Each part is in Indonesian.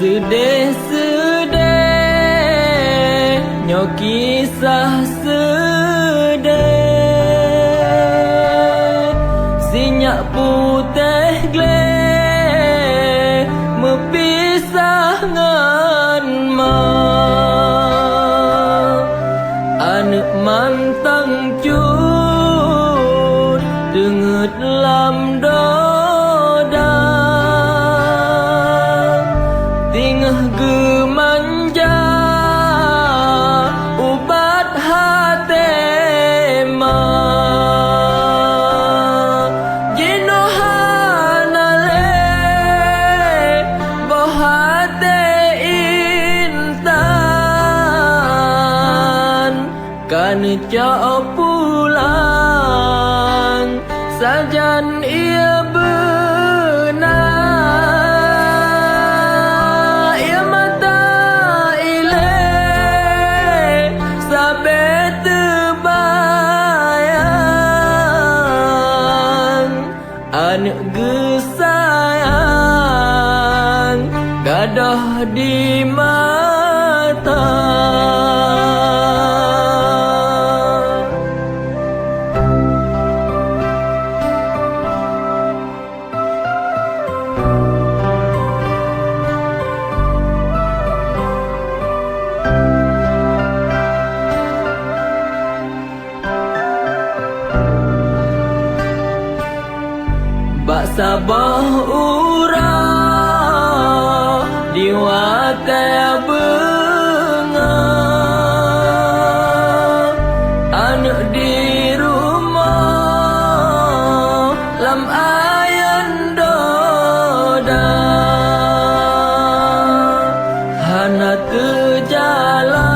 Sedih-sedih nyo kisah sedih sinyak putih gleh mepisah ngan ma anak mantang cut denget lam doda tingah gemanja ubat hati ma jinohanale bohate intan kan cak pulang sajan ia benar ia mata ile sabe terbayang anak gesayang gadah di mata. Bak sabah urang diwakai bengang anak di rumah lam ayan doda hana terjala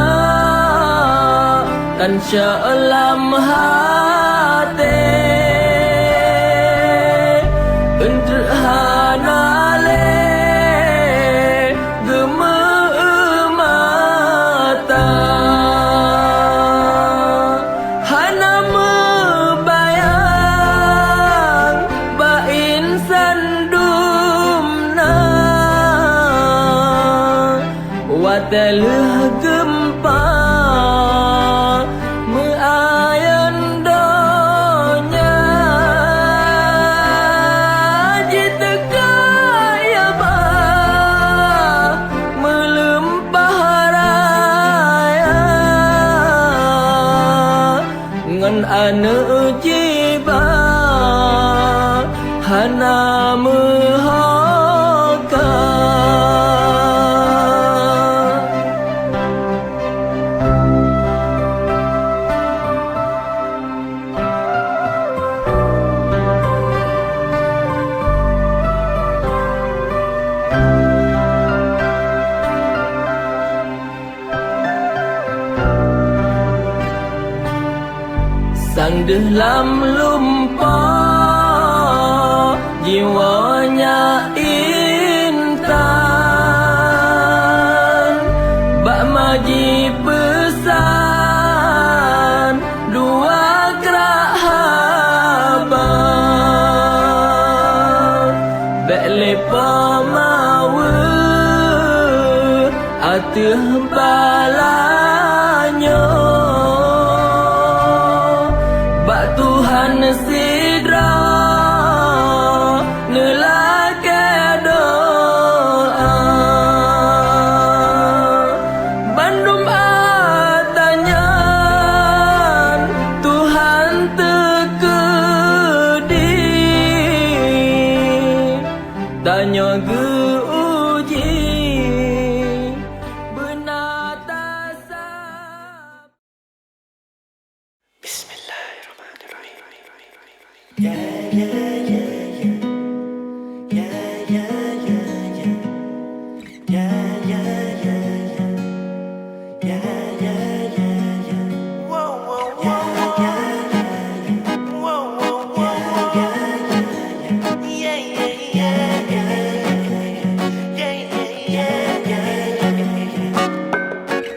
kan syalam hati Hanale gememata hana membayang bain sandumna watelah gempa meayan donya anu jiba hana mehaka sang dalam lumpur jiwanya intan bak maji pesan dua kerak habar bek lepa mawe atuh balanyo Tuhan sidra nelake doa bandum atanyan Tuhan tekedi tanya geuji benata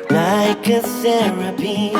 Like a therapy,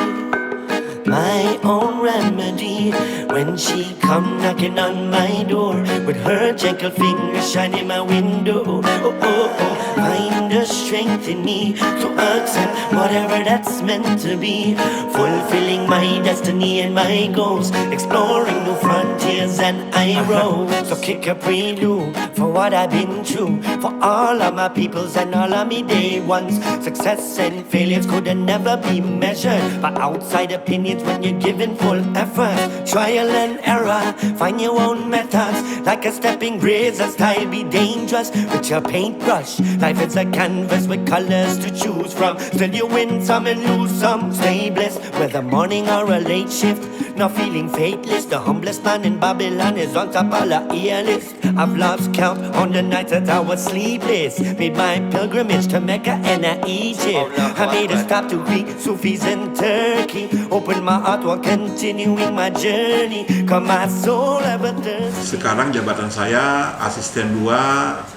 my own remedy. when she come knocking on my door with her gentle finger shining my window. Oh, oh, oh. Find the strength in me to accept whatever that's meant to be, fulfilling my destiny and my goals, exploring new frontiers and I roam. So kick a prelude for what I've been through, for all of my peoples and all of me day ones. Success and failures could never be measured by outside opinions when you're giving full effort. Trial and error, find your own methods, like a stepping razor style, be dangerous with your paintbrush. Life is a canvas with colors to choose from, still you win some and lose some. Stay blessed, whether morning or a late shift, not feeling faithless. The humblest man in Babylon is on top of the ear list. I've lost count on the nights that I was sleepless, made my pilgrimage to Mecca and Egypt. I made a stop to Greek, Sufis and Turkey, opened my heart while continuing my journey, cause my soul ever thirsty. Sekarang jabatan saya asisten 2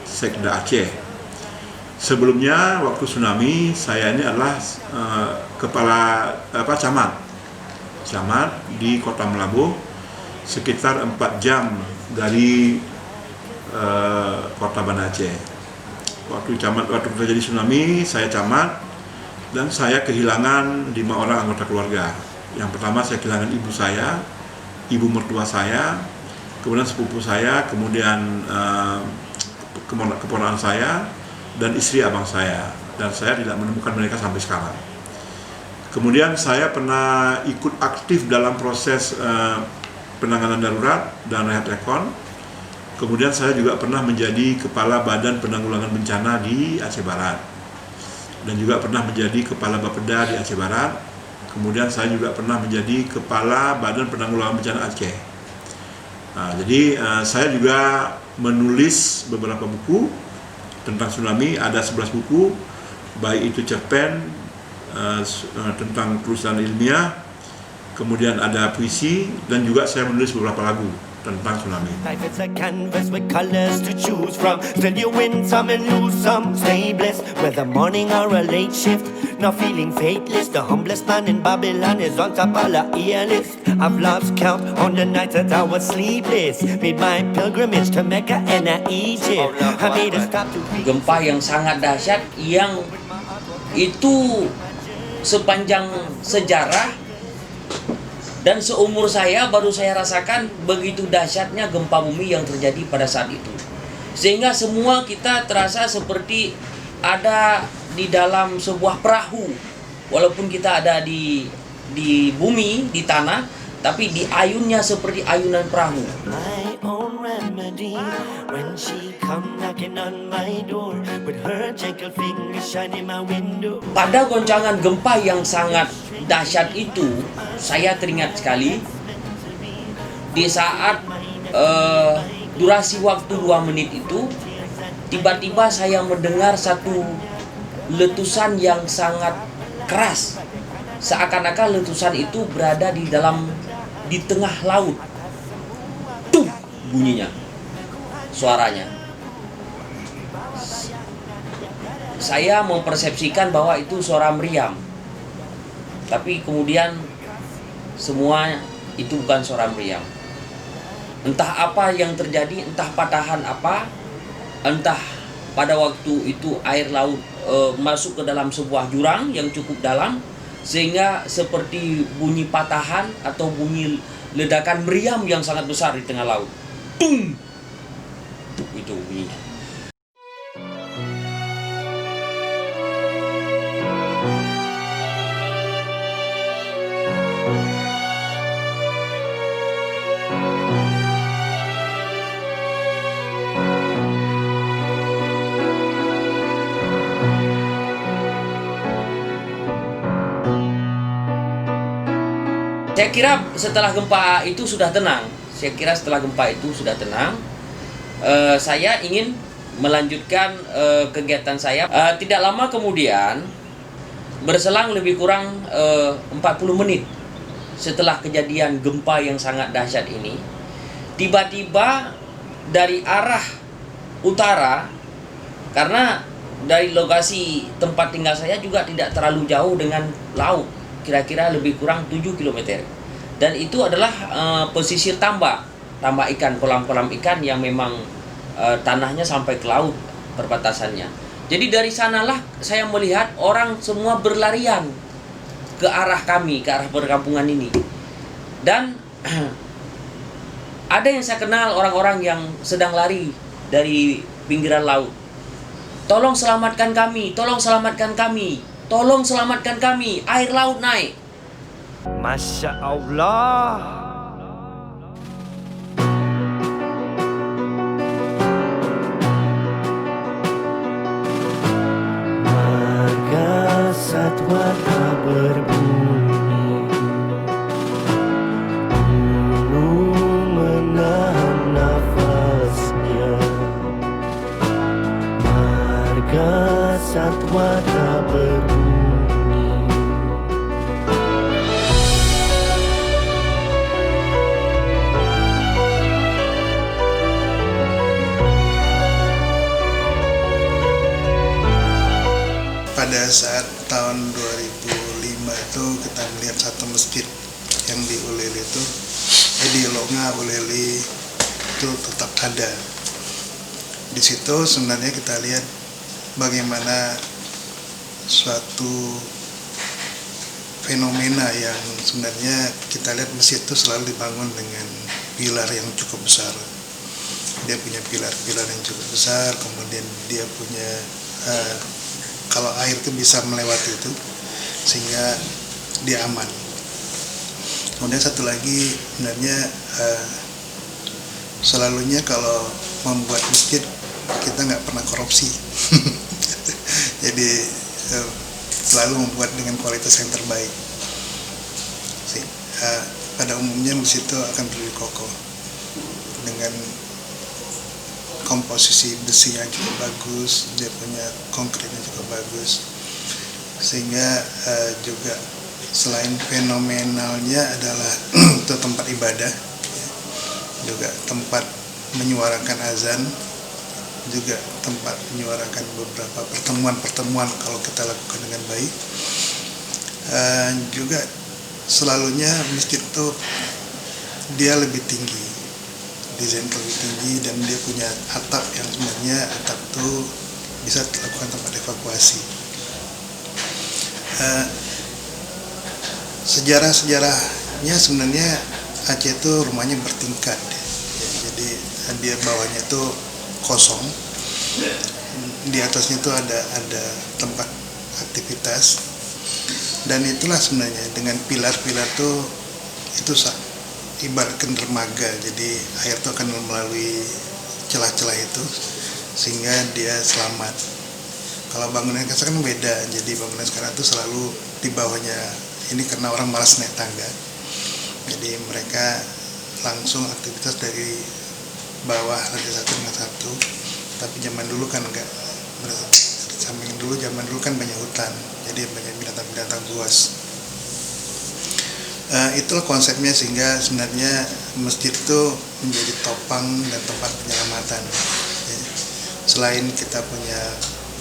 Sekda Aceh. Sebelumnya waktu tsunami saya ini adalah kepala camat di Kota Melabuh, sekitar 4 jam dari Kota Banda Aceh. Waktu terjadi tsunami saya camat dan saya kehilangan 5 orang anggota keluarga. Yang pertama saya kehilangan ibu saya, ibu mertua saya, kemudian sepupu saya, kemudian keponakan saya dan istri abang saya, dan saya tidak menemukan mereka sampai sekarang. Kemudian saya pernah ikut aktif dalam proses penanganan darurat dan rehab rekon. Kemudian saya juga pernah menjadi kepala Badan Penanggulangan Bencana di Aceh Barat, dan juga pernah menjadi kepala Bapeda di Aceh Barat. Kemudian saya juga pernah menjadi kepala Badan Penanggulangan Bencana Aceh. Nah, jadi saya juga menulis beberapa buku tentang tsunami, ada 11 buku, baik itu cerpen tentang tulisan ilmiah, kemudian ada puisi, dan juga saya menulis beberapa lagu tentang tsunami. Life is a canvas with colors to choose from, still you win some and lose some. Stay blessed, whether morning or a late shift, not feeling faithless. The humblest man in Babylon is on top of the ear list. I've lost count on the nights that I was sleepless, made my pilgrimage to Mecca and Egypt. I made a stop to gempa yang sangat dahsyat, yang itu sepanjang sejarah dan seumur saya baru saya rasakan begitu dahsyatnya gempa bumi yang terjadi pada saat itu. Sehingga semua kita terasa seperti ada di dalam sebuah perahu. Walaupun kita ada di bumi, di tanah, tapi di ayunnya seperti ayunan perahu. my own remedy when she come knocking on my door with her gentle finger shining my window. Pada goncangan gempa yang sangat dahsyat itu, saya teringat sekali di saat durasi waktu 2 menit itu, tiba-tiba saya mendengar satu letusan yang sangat keras, seakan-akan letusan itu berada di tengah laut. Tuh bunyinya, suaranya. Saya mempersepsikan bahwa itu suara meriam, tapi kemudian semua itu bukan suara meriam. Entah apa yang terjadi, entah patahan apa, entah pada waktu itu air laut masuk ke dalam sebuah jurang yang cukup dalam, sehingga seperti bunyi patahan atau bunyi ledakan meriam yang sangat besar di tengah laut. Tung! Itu bunyinya. Saya kira setelah gempa itu sudah tenang. Saya ingin melanjutkan kegiatan saya. Tidak lama kemudian, berselang lebih kurang 40 menit setelah kejadian gempa yang sangat dahsyat ini, tiba-tiba dari arah utara, karena dari lokasi tempat tinggal saya juga tidak terlalu jauh dengan laut, kira-kira lebih kurang 7 km. Dan itu adalah pesisir tambak ikan, kolam-kolam ikan yang memang tanahnya sampai ke laut perbatasannya. Jadi dari sanalah saya melihat orang semua berlarian ke arah kami, ke arah perkampungan ini. Dan ada yang saya kenal, orang-orang yang sedang lari dari pinggiran laut. Tolong selamatkan kami, tolong selamatkan kami, tolong selamatkan kami, air laut naik. Masya Allah. Marga satwa tak berbunyi, gunung menahan nafasnya. Marga satwa tak berbunyi. Pada saat tahun 2005 itu kita melihat satu masjid yang di Ulili itu, di Longa Ulili itu tetap ada. Di situ sebenarnya kita lihat bagaimana suatu fenomena yang sebenarnya kita lihat masjid itu selalu dibangun dengan pilar yang cukup besar. Dia punya pilar-pilar yang cukup besar, kemudian dia punya kalau air itu bisa melewati itu sehingga dia aman. Kemudian satu lagi sebenarnya selalunya kalau membuat masjid kita nggak pernah korupsi. Jadi selalu membuat dengan kualitas yang terbaik. Pada umumnya masjid itu akan berdiri kokoh dengan komposisi besi yang cukup bagus, dia punya konkretnya cukup bagus, sehingga juga selain fenomenalnya adalah itu tempat ibadah, ya, juga tempat menyuarakan azan, juga tempat menyuarakan beberapa pertemuan kalau kita lakukan dengan baik. Juga selalunya masjid itu dia lebih tinggi, desain lebih tinggi, dan dia punya atap yang sebenarnya atap itu bisa dilakukan tempat evakuasi. Sejarahnya sebenarnya Aceh itu rumahnya bertingkat, ya, jadi dia bawahnya itu kosong, di atasnya itu ada tempat aktivitas, dan itulah sebenarnya dengan pilar-pilar itu ibaratkan dermaga, jadi air itu akan melalui celah-celah itu sehingga dia selamat. Kalau bangunan sekarang kan beda, jadi bangunan sekarang itu selalu di bawahnya ini karena orang malas naik tangga, jadi mereka langsung aktivitas dari bawah lantai satu dengan satu. Tapi zaman dulu kan enggak, zaman dulu kan banyak hutan, jadi banyak binatang-binatang buas. Itulah konsepnya, sehingga sebenarnya masjid itu menjadi topang dan tempat penyelamatan. Ya. Selain kita punya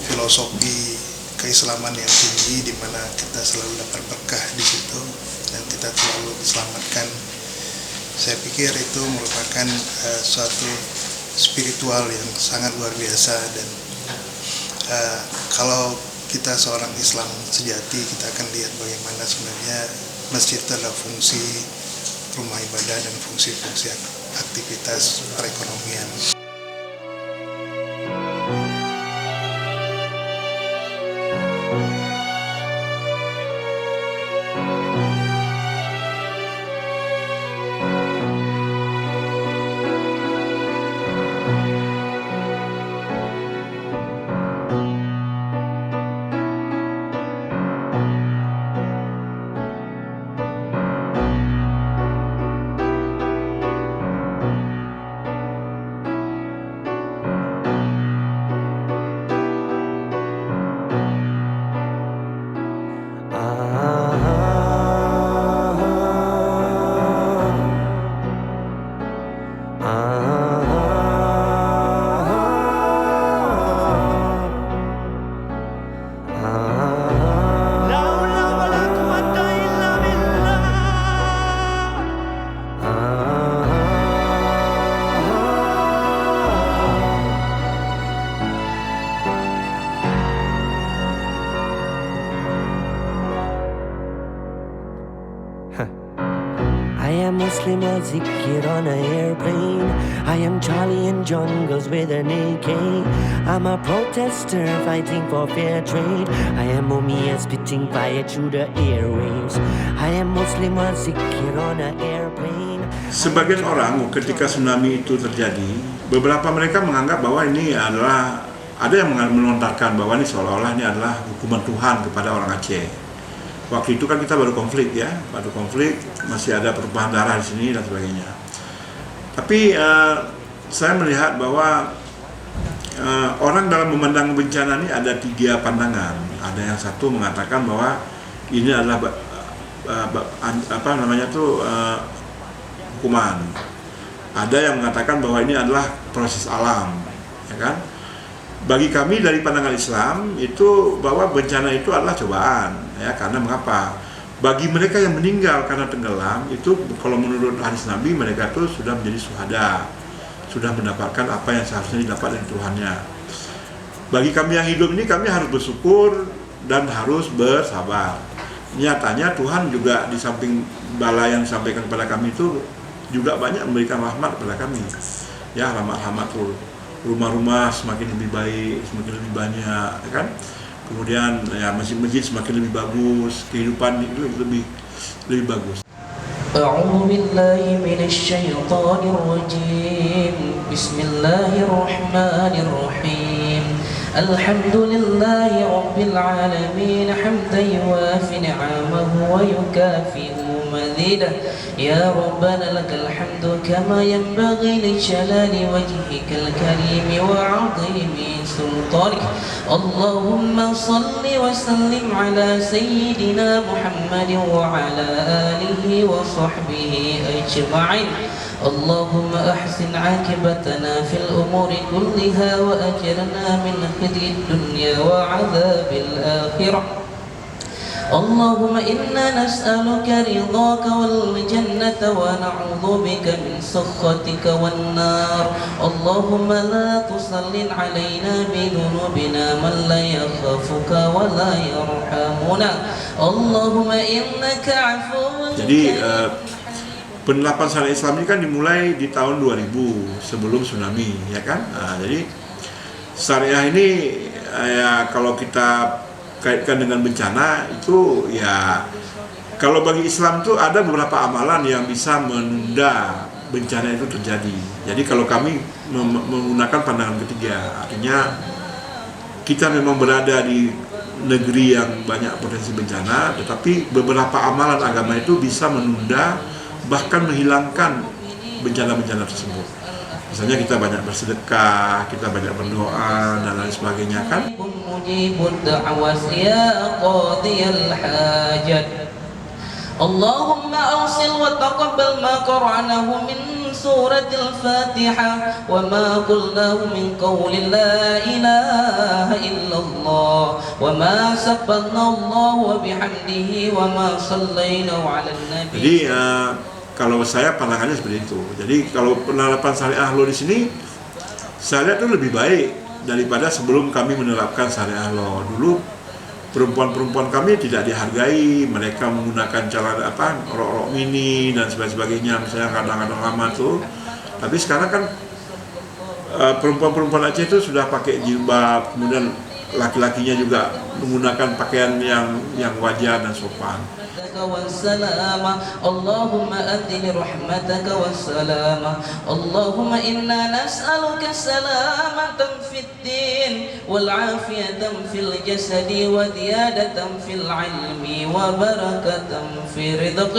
filosofi keislaman yang tinggi, di mana kita selalu dapat berkah di situ dan kita selalu diselamatkan, saya pikir itu merupakan suatu spiritual yang sangat luar biasa. Dan kalau kita seorang Islam sejati, kita akan lihat bagaimana sebenarnya masjid itu adalah fungsi rumah ibadah dan fungsi-fungsi aktivitas perekonomian. Muslim or Zikir on an airplane. I am Charlie in jungles with an AK. I'm a protester fighting for fair trade. I am Mumia spitting fire through the airwaves. I am Muslim or Zikir on an airplane. Sebagian orang ketika tsunami itu terjadi, beberapa mereka menganggap bahwa ini adalah, ada yang melontarkan bahwa ini seolah-olah ini adalah hukuman Tuhan kepada orang Aceh. Waktu itu kan kita baru konflik ya, masih ada pertumpahan darah di sini dan sebagainya. Tapi saya melihat bahwa orang dalam memandang bencana ini ada 3 pandangan. Ada yang satu mengatakan bahwa ini adalah hukuman. Ada yang mengatakan bahwa ini adalah proses alam, ya kan? Bagi kami dari pandangan Islam itu bahwa bencana itu adalah cobaan, ya, karena mengapa? Bagi mereka yang meninggal karena tenggelam itu, kalau menurut hadis Nabi, mereka itu sudah menjadi syuhada, sudah mendapatkan apa yang seharusnya didapat dari Tuhannya. Bagi kami yang hidup ini, kami harus bersyukur dan harus bersabar. Nyatanya Tuhan juga di samping bala yang disampaikan kepada kami itu juga banyak memberikan rahmat kepada kami, ya, rahmat-rahmat tuh. Rumah-rumah semakin lebih baik, semakin lebih banyak, ya kan? Kemudian ya masjid-masjid semakin lebih bagus, kehidupan itu lebih bagus. A'udzu billahi minasy syaithanir rajim. Bismillahirrahmanirrahim. Alhamdulillahi rabbil alamin hamdan yuwafi ni'amahu wa yukafi'u mazidah. Ya Rabbana lakal hamdu kama yanbaghi li jalali wajhikal karim wa 'azimi sultanik. Allahumma salli wa sallim ala sayyidina Muhammadin wa ala alihi wa sahbihi ajma'in. Allahumma ahsin 'aqibatana fil umuri kulliha wa ajirna min khizyid dunya wa 'adzabil akhirah. اللهم إنا نسألك رضاك والجنة ونعوذ بك من سخطك والنار. اللهم لا تسلط علينا بذنوبنا من لا يخافك ولا يرحمنا. اللهم إنك عفو. Jadi penerapan syariat Islam ini kan dimulai di tahun 2000 sebelum tsunami, ya kan? Jadi syariah ini ya kalau kita kaitkan dengan bencana itu, ya kalau bagi Islam itu ada beberapa amalan yang bisa menunda bencana itu terjadi. Jadi kalau kami menggunakan pandangan ketiga, artinya kita memang berada di negeri yang banyak potensi bencana, tetapi beberapa amalan agama itu bisa menunda bahkan menghilangkan bencana-bencana tersebut. Misalnya kita banyak bersedekah, kita banyak berdoa dan lain sebagainya, kan? Allahumma awsil wa taqabbal ma qara'nahu min suratil Fatihah wa ma qulnahu min qawli la ilaha illallah wa ma sabbanna Allah wa bihamdihi wa ma sallayna 'alan nabi. Jadi kalau saya pandangannya seperti itu. Jadi kalau penerapan syariah law di sini, saya lihat itu lebih baik daripada sebelum kami menerapkan syariah law. Dulu perempuan-perempuan kami tidak dihargai, mereka menggunakan cara rok-rok mini dan sebagainya, misalnya kadang-kadang lama tuh. Tapi sekarang kan perempuan-perempuan Aceh itu sudah pakai jilbab, kemudian laki-lakinya juga menggunakan pakaian yang wajar dan sopan. والسلامة اللهم أذن رحمتك والسلامة اللهم إنا نسألك سلامة في الدين والعافية في الجسد وزيادة في العلم وبركة في رزق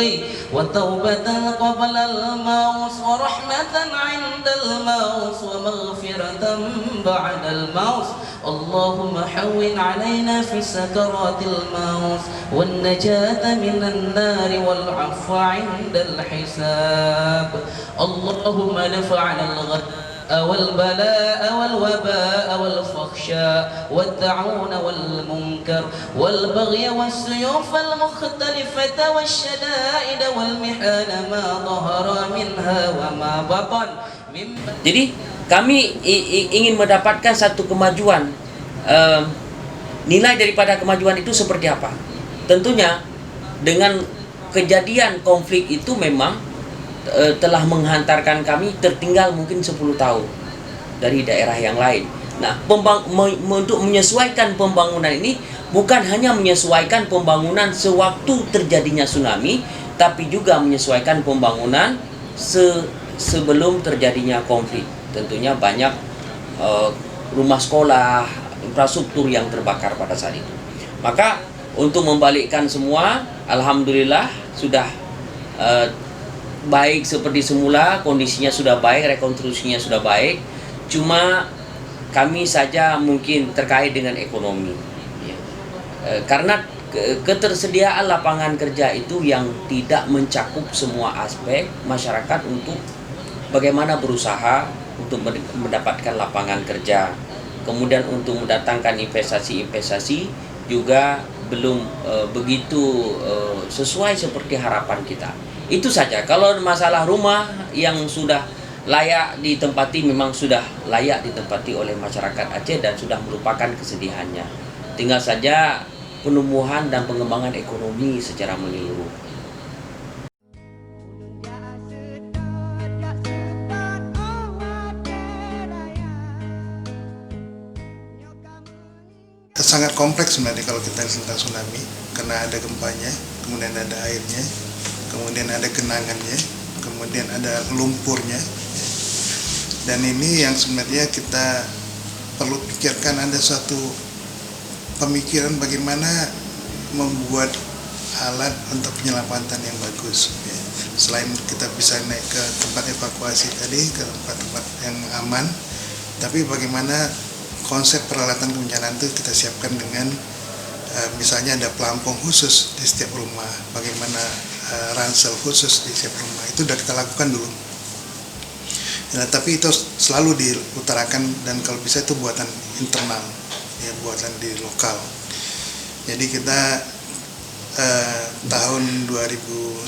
وتوبة قبل الموت ورحمة عند الموت ومغفرة بعد الموت اللهم حون علينا في سكرات الموت والنجاة من النار والعفو عند الحساب اللهم ارفع الغلاء والبلاء والوباء والفحشاء والطاعون والمنكر والبغي والسيوف المختلفة والشدائد والمحن ما ظهر منها وما بطن. Jadi kami ingin mendapatkan satu kemajuan. Nilai daripada kemajuan itu seperti apa? Tentunya dengan kejadian konflik itu memang telah menghantarkan kami tertinggal mungkin 10 tahun dari daerah yang lain. Nah, untuk menyesuaikan pembangunan ini bukan hanya menyesuaikan pembangunan sewaktu terjadinya tsunami, tapi juga menyesuaikan pembangunan sebelum terjadinya konflik. Tentunya banyak rumah sekolah, infrastruktur yang terbakar pada saat itu. Maka untuk membalikkan semua, alhamdulillah sudah baik seperti semula, kondisinya sudah baik, rekonstruksinya sudah baik. Cuma kami saja mungkin terkait dengan ekonomi, ya. Karena ketersediaan lapangan kerja itu yang tidak mencakup semua aspek masyarakat untuk bagaimana berusaha untuk mendapatkan lapangan kerja. Kemudian untuk mendatangkan investasi juga belum begitu sesuai seperti harapan kita. Itu saja. Kalau masalah rumah yang sudah layak ditempati, memang sudah layak ditempati oleh masyarakat Aceh dan sudah merupakan kesedihannya. Tinggal saja penumbuhan dan pengembangan ekonomi secara menyeluruh. Sangat kompleks sebenarnya kalau kita tentang tsunami, karena ada gempanya, kemudian ada airnya, kemudian ada genangannya, kemudian ada lumpurnya. Dan ini yang sebenarnya kita perlu pikirkan, ada suatu pemikiran bagaimana membuat alat untuk penyelamatan yang bagus. Ya. Selain kita bisa naik ke tempat evakuasi tadi, ke tempat-tempat yang aman, tapi bagaimana konsep peralatan kebencanaan itu kita siapkan dengan misalnya ada pelampung khusus di setiap rumah, bagaimana ransel khusus di setiap rumah, itu sudah kita lakukan dulu. Nah, tapi itu selalu diutarakan dan kalau bisa itu buatan internal, ya, buatan di lokal. Jadi kita tahun 2009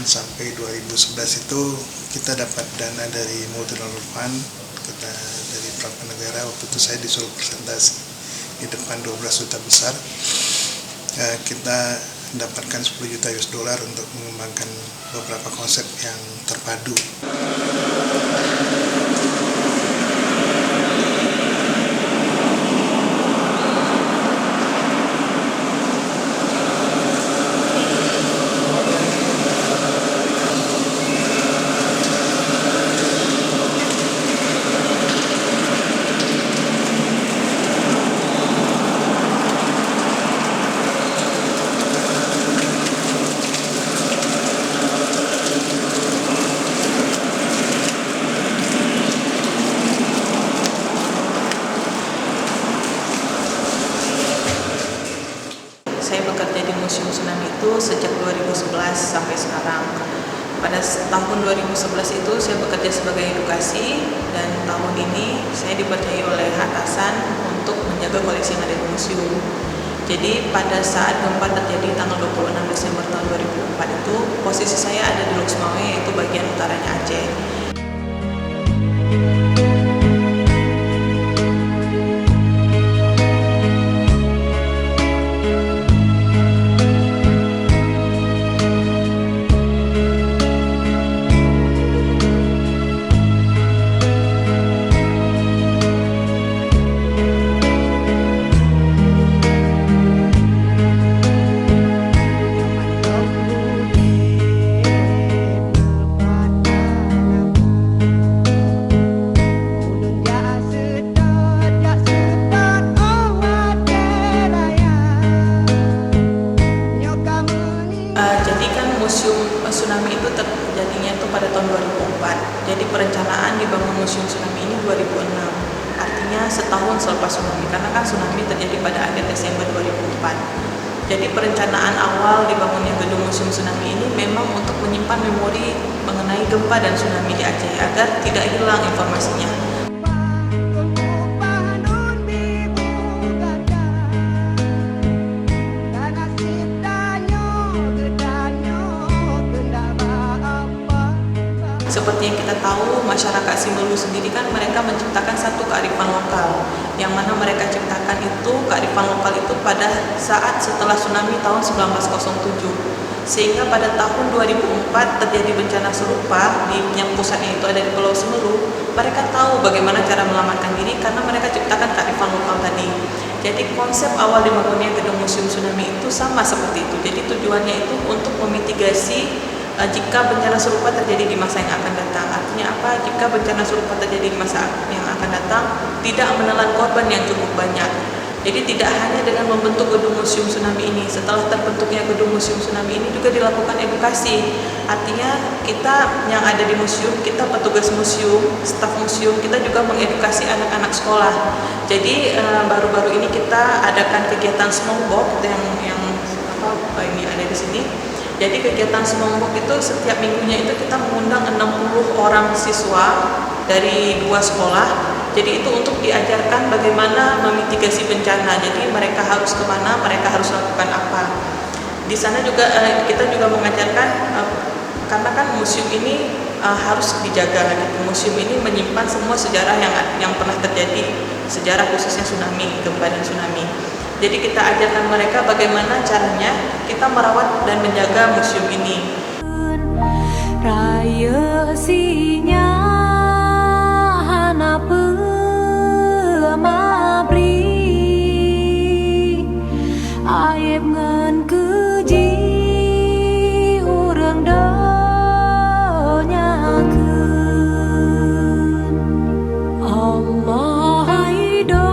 sampai 2011 itu kita dapat dana dari Multilateral Fund, kita dari beberapa negara. Waktu itu saya disuruh presentasi di depan 12 duta besar. Kita mendapatkan 10 juta US dollar untuk mengembangkan beberapa konsep yang terpadu. Saya bekerja di Museum Tsunami itu sejak 2011 sampai sekarang. Pada tahun 2011 itu saya bekerja sebagai edukasi, dan tahun ini saya dipercayai oleh atasan untuk menjaga koleksi yang ada di museum. Jadi pada saat gempa terjadi tanggal 26 Desember tahun 2004 itu, posisi saya ada di Luxmawe, yaitu bagian utaranya Aceh. Museum Tsunami itu terjadinya itu pada tahun 2004. Jadi perencanaan dibangun Museum Tsunami ini 2006. Artinya setahun selepas tsunami, karena kan tsunami terjadi pada akhir Desember 2004. Jadi perencanaan awal dibangunnya gedung Museum Tsunami ini memang untuk menyimpan memori mengenai gempa dan tsunami di Aceh agar tidak hilang informasinya. Seperti yang kita tahu, masyarakat Simelu sendiri kan mereka menciptakan satu kearifan lokal, yang mana mereka ciptakan itu kearifan lokal itu pada saat setelah tsunami tahun 1907. sehingga pada tahun 2004 terjadi bencana serupa yang pusatnya itu ada di Pulau Semeru. Mereka tahu bagaimana cara menyelamatkan diri karena mereka ciptakan kearifan lokal tadi. Jadi konsep awal dibangunnya gedung museum tsunami itu sama seperti itu. Jadi tujuannya itu untuk memitigasi jika bencana serupa terjadi di masa yang akan datang. Artinya apa? Jika bencana serupa terjadi di masa yang akan datang, tidak menelan korban yang cukup banyak. Jadi tidak hanya dengan membentuk gedung museum tsunami ini, setelah terbentuknya gedung museum tsunami ini juga dilakukan edukasi. Artinya kita yang ada di museum, kita petugas museum, staf museum, kita juga mengedukasi anak-anak sekolah. Jadi baru-baru ini kita adakan kegiatan Snowboard yang ini ada di sini. Jadi kegiatan Snowboard itu setiap minggunya itu kita mengundang 60 orang siswa dari 2 sekolah. Jadi itu untuk diajarkan bagaimana memitigasi bencana. Jadi mereka harus kemana, mereka harus lakukan apa. Di sana juga kita juga mengajarkan karena kan museum ini harus dijaga. Gitu. Museum ini menyimpan semua sejarah yang pernah terjadi, sejarah khususnya tsunami, gempa dan tsunami. Jadi kita ajarkan mereka bagaimana caranya kita merawat dan menjaga museum ini. Raya sinya hana pemabri aib ngen keji urang donyakeun Allah haido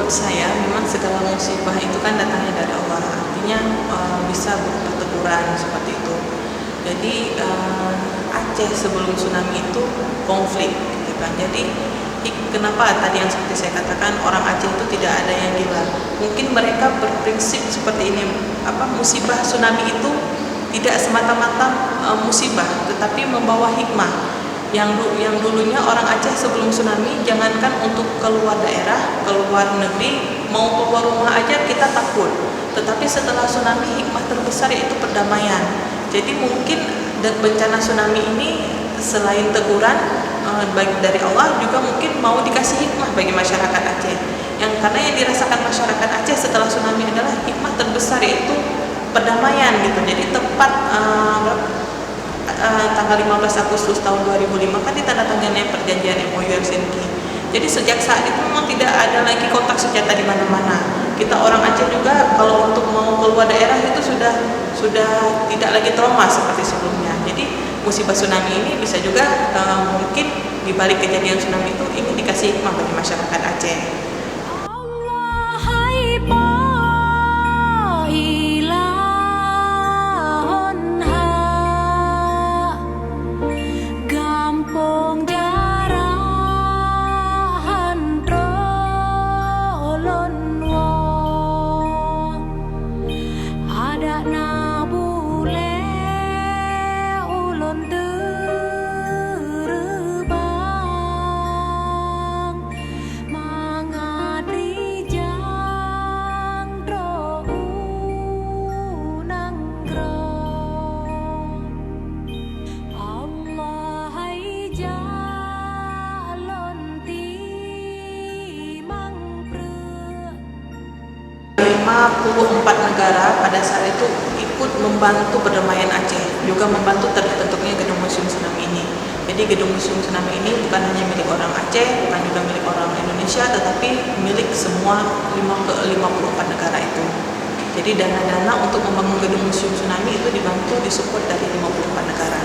saya memang segala musibah itu kan datangnya dari Allah, artinya bisa berupa teguran seperti itu. Jadi Aceh sebelum tsunami itu konflik, gitu kan. Jadi kenapa tadi yang seperti saya katakan orang Aceh itu tidak ada yang gila? Mungkin mereka berprinsip seperti ini, musibah tsunami itu tidak semata-mata musibah, tetapi membawa hikmah. Yang dulunya orang Aceh sebelum tsunami, jangankan untuk keluar daerah, keluar negeri, mau keluar rumah aja kita takut. Tetapi setelah tsunami, hikmah terbesar yaitu perdamaian. Jadi mungkin bencana tsunami ini selain teguran baik dari Allah, juga mungkin mau dikasih hikmah bagi masyarakat Aceh. Karena yang dirasakan masyarakat Aceh setelah tsunami adalah hikmah terbesar yaitu perdamaian gitu. Jadi tepat tanggal 15 Agustus tahun 2005 kan ditandatangani perjanjian MOU Helsinki. Jadi sejak saat itu memang tidak ada lagi kontak senjata di mana-mana. Kita orang Aceh juga kalau untuk mau keluar daerah itu sudah tidak lagi trauma seperti sebelumnya. Jadi musibah tsunami ini bisa juga mungkin di balik kejadian tsunami itu ingin dikasih hikmah bagi masyarakat Aceh. Negara pada saat itu ikut membantu perdamaian Aceh, juga membantu terbentuknya gedung museum tsunami ini. Jadi gedung museum tsunami ini bukan hanya milik orang Aceh, bukan juga milik orang Indonesia, tetapi milik semua 54 negara itu. Jadi dana-dana untuk membangun gedung museum tsunami itu dibantu disupport dari 54 negara.